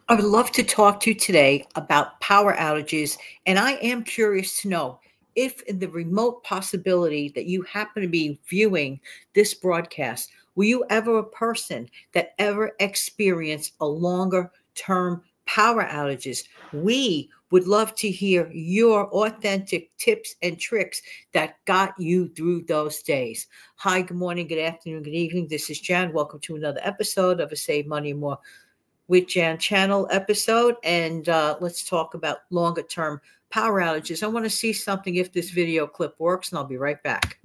I would love to talk to you today about power outages, and I am curious to know if, in the remote possibility that you happen to be viewing this broadcast, were you ever a person that ever experienced a longer term power outages? We would love to hear your authentic tips and tricks that got you through those days. Hi, good morning, good afternoon, good evening. This is Jan. Welcome to another episode of a Save Money More with Jan channel episode, and let's talk about longer term power outages. I want to see something if this video clip works, and I'll be right back.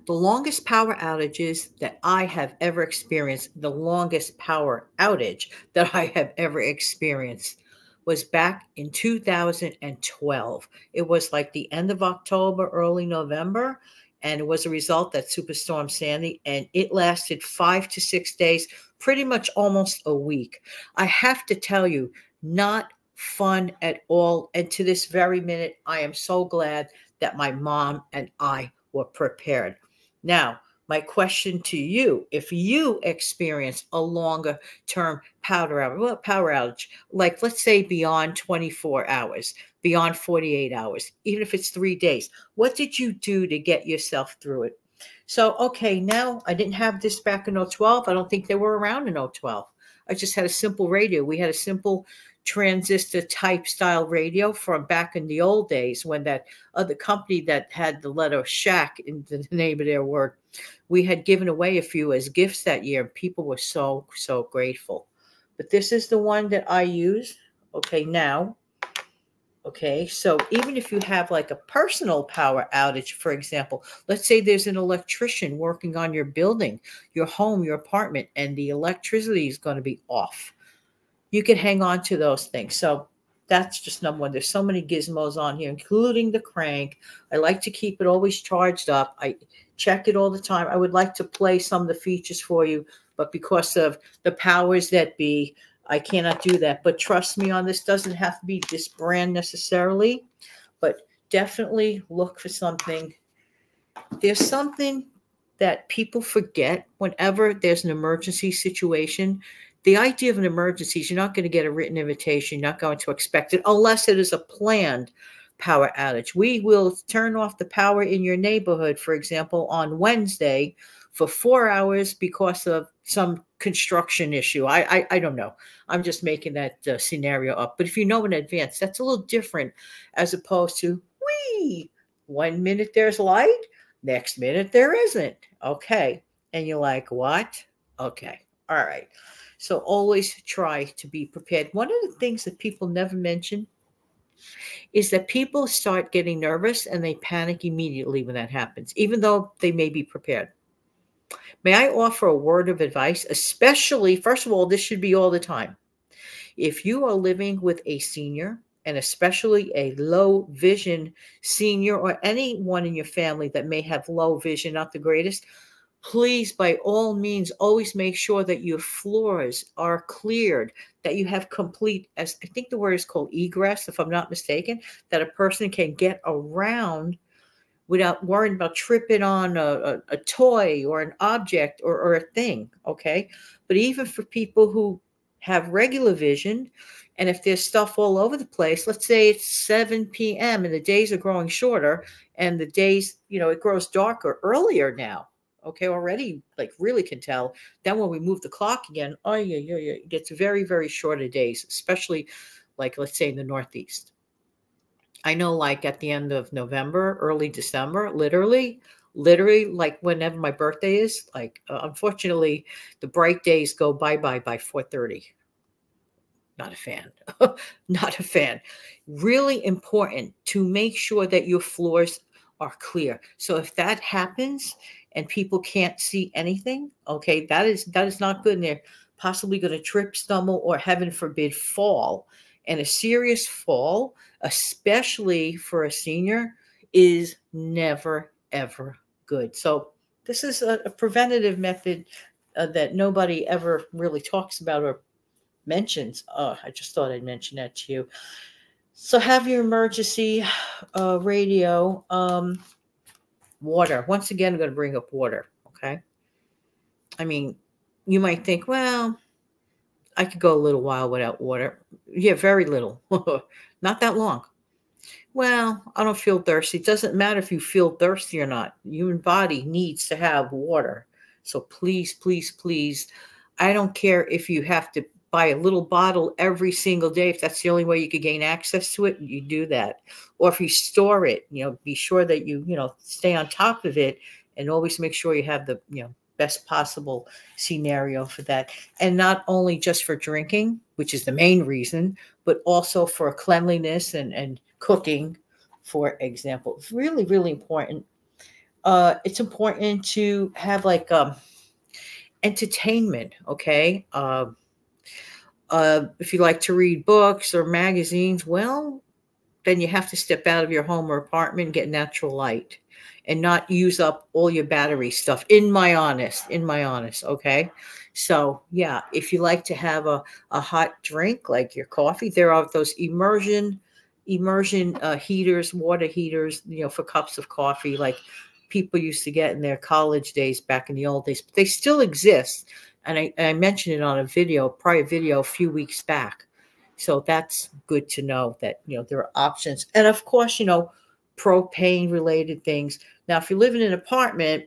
The longest power outages that I have ever experienced, the longest power outage that I have ever experienced was back in 2012. It was like the end of October, early November, and it was a result that Superstorm Sandy, and it lasted 5 to 6 days, pretty much almost a week. I have to tell you, not fun at all. And to this very minute, I am so glad that my mom and I were prepared. Now, my question to you, if you experience a longer term power outage, like let's say beyond 24 hours, beyond 48 hours, even if it's 3 days, what did you do to get yourself through it? So, okay, now I didn't have this back in 2012. I don't think they were around in 2012. I just had a simple radio. We had a simple transistor type style radio from back in the old days when that other company that had the letter Shack in the name of their word, we had given away a few as gifts that year. People were so grateful. But this is the one that I use. Okay, now. Okay, so even if you have like a personal power outage, for example, let's say there's an electrician working on your building, your home, your apartment, and the electricity is going to be off. You can hang on to those things. So that's just number one. There's so many gizmos on here, including the crank. I like to keep it always charged up. I check it all the time. I would like to play some of the features for you, but because of the powers that be, I cannot do that. But trust me on this, doesn't have to be this brand necessarily, but definitely look for something. There's something that people forget whenever there's an emergency situation. The idea of an emergency is you're not going to get a written invitation. You're not going to expect it unless it is a planned power outage. We will turn off the power in your neighborhood, for example, on Wednesday for 4 hours because of some construction issue. I don't know. I'm just making that scenario up. But if you know in advance, that's a little different as opposed to, 1 minute there's light, next minute there isn't. Okay. And you're like, what? Okay. All right. So always try to be prepared. One of the things that people never mention is that people start getting nervous and they panic immediately when that happens, even though they may be prepared. May I offer a word of advice, especially, first of all, this should be all the time. If you are living with a senior, and especially a low vision senior or anyone in your family that may have low vision, not the greatest, please, by all means, always make sure that your floors are cleared, that you have complete, as I think the word is called egress, if I'm not mistaken, that a person can get around without worrying about tripping on a toy or an object or a thing, okay? But even for people who have regular vision, and if there's stuff all over the place, let's say it's 7 p.m. and the days are growing shorter and the days, it grows darker earlier now. Okay, already like really can tell. Then when we move the clock again, it gets very, very shorter days, especially like let's say in the Northeast. I know like at the end of November, early December, literally like whenever my birthday is, like unfortunately the bright days go bye-bye by 4:30. Not a fan. Not a fan. Really important to make sure that your floors are clear. So if that happens and people can't see anything, okay, that is not good. And they're possibly going to trip, stumble, or heaven forbid, fall. And a serious fall, especially for a senior, is never, ever good. So this is a preventative method that nobody ever really talks about or mentions. I just thought I'd mention that to you. So have your emergency radio. Water. Once again, I'm going to bring up water. Okay. I mean, you might think, well, I could go a little while without water. Yeah, very little. Not that long. Well, I don't feel thirsty. It doesn't matter if you feel thirsty or not. Human body needs to have water. So please, please, please, I don't care if you have to buy a little bottle every single day. If that's the only way you could gain access to it, you do that. Or if you store it, be sure that you stay on top of it and always make sure you have the, best possible scenario for that. And not only just for drinking, which is the main reason, but also for cleanliness and cooking, for example. It's really, really important. It's important to have like entertainment, okay? If you like to read books or magazines, well, then you have to step out of your home or apartment and get natural light and not use up all your battery stuff. In my honest, okay? So yeah, if you like to have a hot drink like your coffee, there are those immersion heaters, water heaters, for cups of coffee, like people used to get in their college days back in the old days. But they still exist. And I mentioned it on a prior video a few weeks back. So that's good to know that, there are options. And of course, propane related things. Now, if you live in an apartment,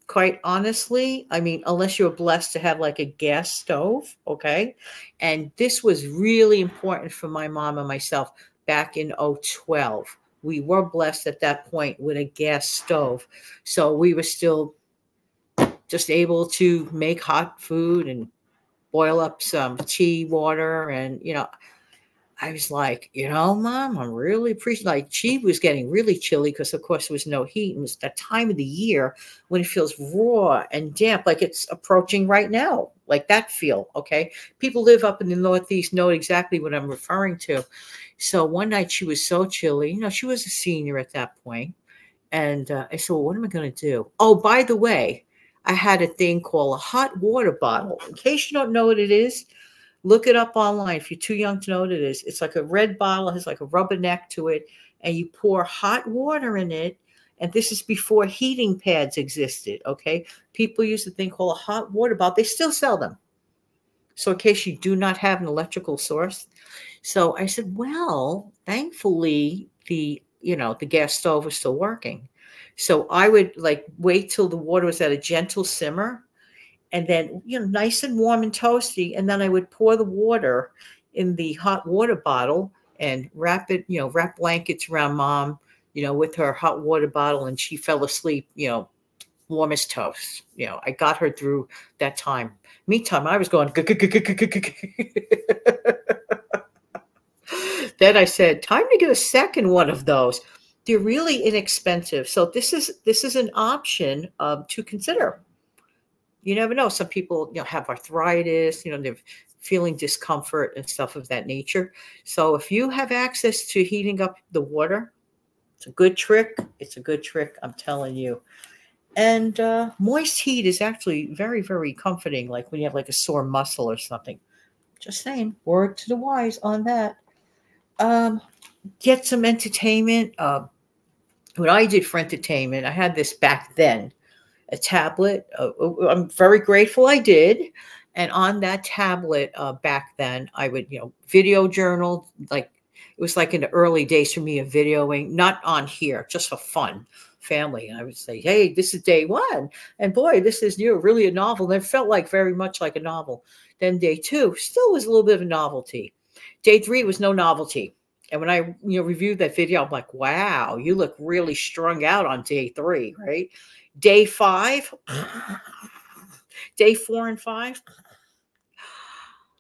quite honestly, I mean, unless you're blessed to have like a gas stove, okay? And this was really important for my mom and myself back in 2012. We were blessed at that point with a gas stove. So we were still just able to make hot food and boil up some tea water. And, I was like, Mom, I'm really appreciating. Like, she was getting really chilly because, of course, there was no heat. And it was that time of the year when it feels raw and damp, like it's approaching right now, like that feel. Okay. People live up in the Northeast know exactly what I'm referring to. So one night she was so chilly. She was a senior at that point. And I said, well, what am I going to do? Oh, by the way, I had a thing called a hot water bottle. In case you don't know what it is, look it up online if you're too young to know what it is. It's like a red bottle, has like a rubber neck to it, and you pour hot water in it. And this is before heating pads existed, okay? People used to think, called a hot water bottle. They still sell them. So in case you do not have an electrical source. So I said, well, thankfully, the gas stove was still working. So I would like wait till the water was at a gentle simmer, and then, nice and warm and toasty. And then I would pour the water in the hot water bottle and wrap blankets around Mom, with her hot water bottle. And she fell asleep, warm as toast. I got her through that time. Meantime, I was going. Then I said, time to get a second one of those. They're really inexpensive. So this is an option to consider. You never know. Some people, have arthritis, they're feeling discomfort and stuff of that nature. So if you have access to heating up the water, it's a good trick. It's a good trick, I'm telling you. And moist heat is actually very, very comforting, like when you have like a sore muscle or something. Just saying, word to the wise on that. Get some entertainment. What I did for entertainment, I had this back then. A tablet. I'm very grateful I did. And on that tablet back then, I would, video journal. Like it was like in the early days for me of videoing, not on here, just for fun, family. And I would say, hey, this is day one. And boy, this is really a novel. And it felt like very much like a novel. Then day two still was a little bit of a novelty. Day three was no novelty. And when I, reviewed that video, I'm like, wow, you look really strung out on day three, right? Day 5, day 4 and 5.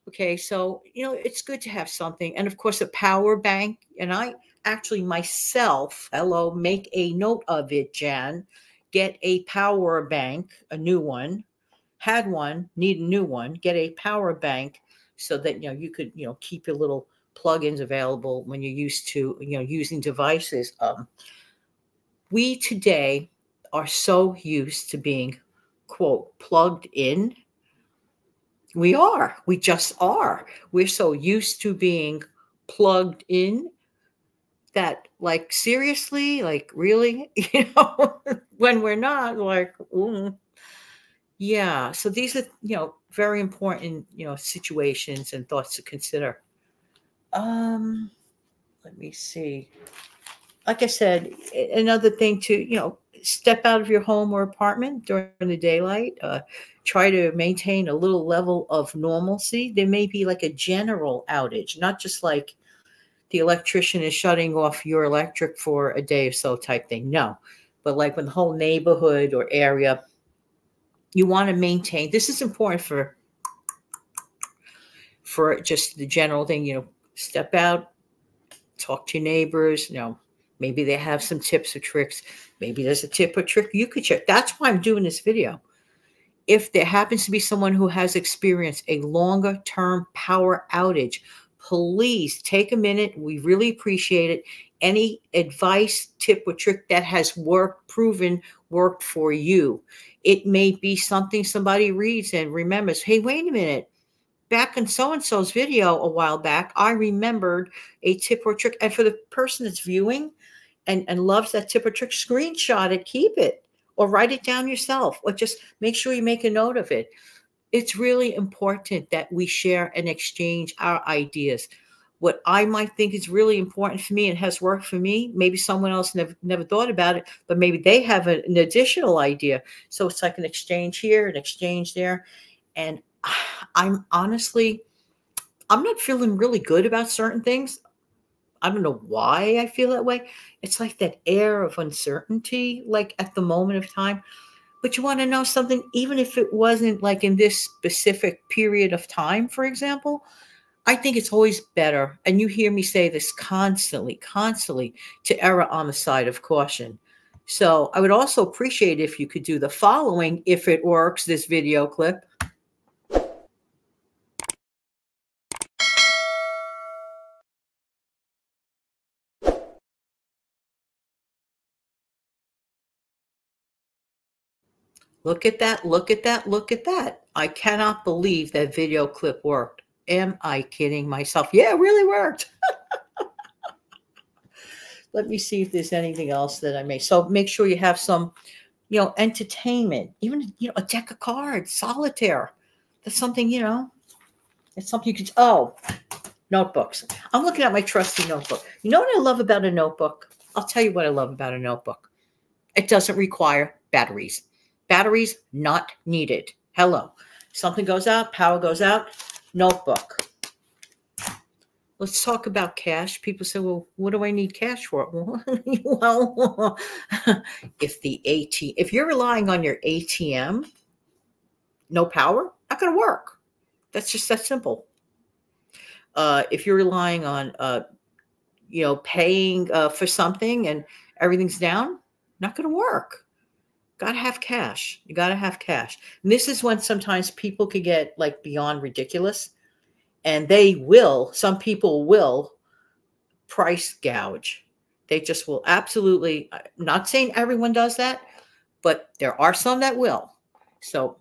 Okay, so, it's good to have something. And of course, a power bank. And I actually myself, make a note of it, Jan. Get a power bank, a new one. Had one, need a new one. Get a power bank so that, you could, keep your little plugins available when you're used to, using devices. We today are so used to being, quote, plugged in. We just are. We're so used to being plugged in that, like, seriously, like, really, when we're not, like, yeah. So these are, very important, situations and thoughts to consider. Um, Let me see. Like I said, another thing to, step out of your home or apartment during the daylight. Try to maintain a little level of normalcy. There may be like a general outage, not just like the electrician is shutting off your electric for a day or so type thing. No, but like when the whole neighborhood or area, you want to maintain. This is important for just the general thing. Step out, talk to your neighbors. Maybe they have some tips or tricks. Maybe there's a tip or trick you could check. That's why I'm doing this video. If there happens to be someone who has experienced a longer term power outage, please take a minute. We really appreciate it. Any advice, tip, or trick that has worked for you. It may be something somebody reads and remembers, hey, wait a minute. Back in so-and-so's video a while back, I remembered a tip or trick. And for the person that's viewing and loves that tip or trick, screenshot it, keep it, or write it down yourself, or just make sure you make a note of it. It's really important that we share and exchange our ideas. What I might think is really important for me and has worked for me, maybe someone else never thought about it, but maybe they have an additional idea. So it's like an exchange here, an exchange there. And I'm not feeling really good about certain things. I don't know why I feel that way. It's like that air of uncertainty, like at the moment of time. But you want to know something, even if it wasn't like in this specific period of time, for example, I think it's always better. And you hear me say this constantly, to err on the side of caution. So I would also appreciate if you could do the following, if it works, this video clip. Look at that, look at that, look at that. I cannot believe that video clip worked. Am I kidding myself? Yeah, it really worked. Let me see if there's anything else that I may. So make sure you have some, entertainment, even, a deck of cards, solitaire. That's something, it's something you could, notebooks. I'm looking at my trusty notebook. You know what I love about a notebook? I'll tell you what I love about a notebook. It doesn't require batteries. Batteries not needed. Hello. Something goes out, power goes out, notebook. Let's talk about cash. People say, well, what do I need cash for? Well, if you're relying on your ATM, no power, not going to work. That's just that simple. If you're relying on, paying for something and everything's down, not going to work. Got to have cash. You got to have cash. And this is when sometimes people could get like beyond ridiculous, and some people will price gouge. They just will absolutely, I'm not saying everyone does that, but there are some that will. So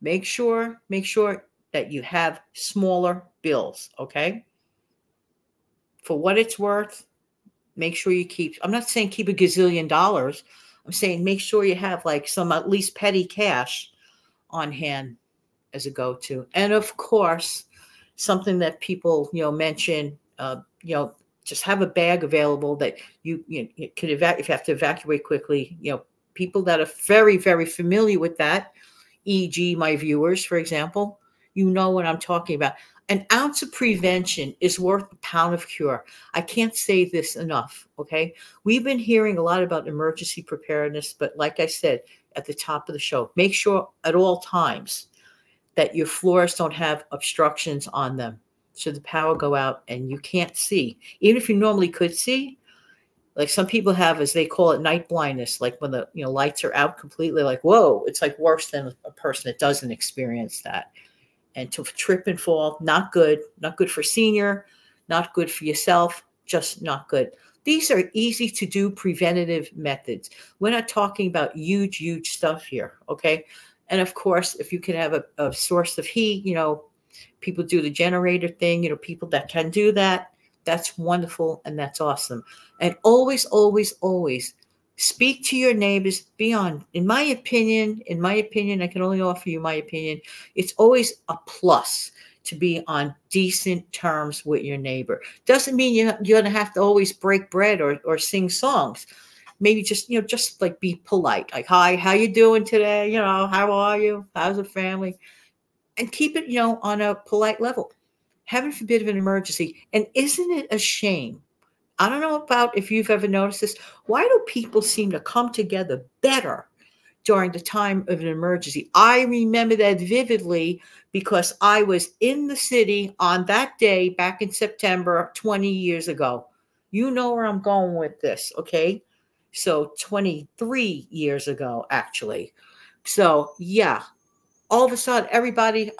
make sure that you have smaller bills, okay? For what it's worth, make sure you I'm not saying keep $1 gazillion. I'm saying make sure you have like some at least petty cash on hand as a go-to. And of course, something that people, mention, just have a bag available that you could if you have to evacuate quickly, people that are very, very familiar with that, e.g. my viewers, for example, you know what I'm talking about. An ounce of prevention is worth a pound of cure. I can't say this enough, okay? We've been hearing a lot about emergency preparedness, but like I said at the top of the show, make sure at all times that your floors don't have obstructions on them. Should the power go out and you can't see, even if you normally could see, like some people have, as they call it, night blindness, like when the lights are out completely, like, whoa, it's like worse than a person that doesn't experience that. And to trip and fall, not good for senior, not good for yourself, just not good. These are easy to do preventative methods. We're not talking about huge, huge stuff here, okay? And of course, if you can have a source of heat, people do the generator thing, people that can do that, That's wonderful and that's awesome. And always, always, always speak to your neighbors. Be on, in my opinion, I can only offer you my opinion. It's always a plus to be on decent terms with your neighbor. Doesn't mean you're going to have to always break bread or sing songs. Maybe just, just like be polite. Like, hi, how you doing today? How are you? How's the family? And keep it, on a polite level. Heaven forbid of an emergency. And isn't it a shame? I don't know about if you've ever noticed this. Why do people seem to come together better during the time of an emergency? I remember that vividly because I was in the city on that day back in September 20 years ago. You know where I'm going with this, okay? So 23 years ago, actually. So, yeah, all of a sudden, everybody,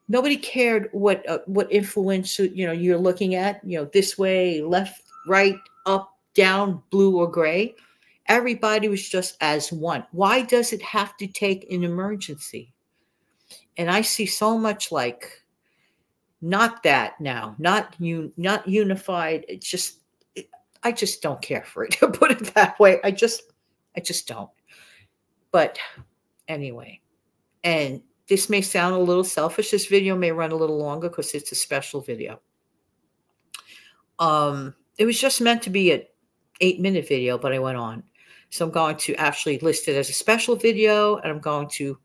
nobody cared what influence you're looking at. This way, left, right, up, down, blue or gray. Everybody was just as one. Why does it have to take an emergency? And I see so much like not that now, not unified. It's just I just don't care for it. To put it that way, I just don't. But anyway, and this may sound a little selfish. This video may run a little longer because it's a special video. It was just meant to be an 8-minute video, but I went on. So I'm going to actually list it as a special video, and I'm going to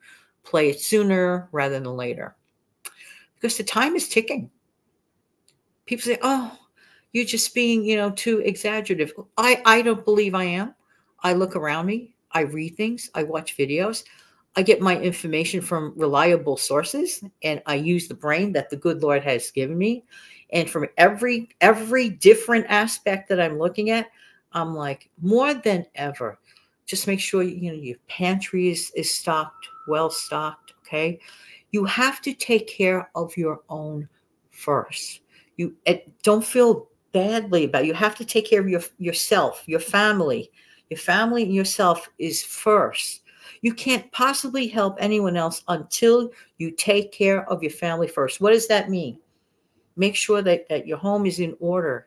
play it sooner rather than later. Because the time is ticking. People say, oh, you're just being, too exaggerative. I don't believe I am. I look around me. I read things. I watch videos. I get my information from reliable sources, and I use the brain that the good Lord has given me. And from every different aspect that I'm looking at, I'm like, more than ever, just make sure your pantry is stocked, well stocked. Okay, you have to take care of your own first. You don't feel badly about it. You have to take care of yourself, your family. Your family and yourself is first. You can't possibly help anyone else until you take care of your family first. What does that mean? Make sure that your home is in order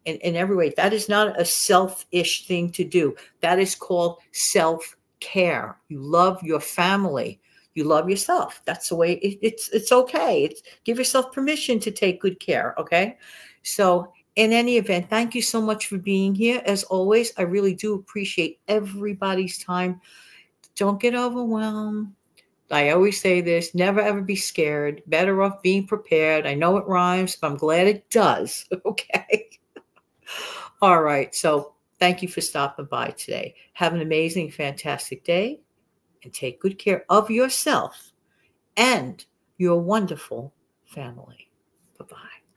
in every way. That is not a selfish thing to do. That is called self-care. You love your family. You love yourself. That's the way it's okay. Give yourself permission to take good care, okay? So in any event, thank you so much for being here. As always, I really do appreciate everybody's time. Don't get overwhelmed. I always say this, never ever be scared. Better off being prepared. I know it rhymes, but I'm glad it does. Okay. All right. So thank you for stopping by today. Have an amazing, fantastic day, and take good care of yourself and your wonderful family. Bye-bye.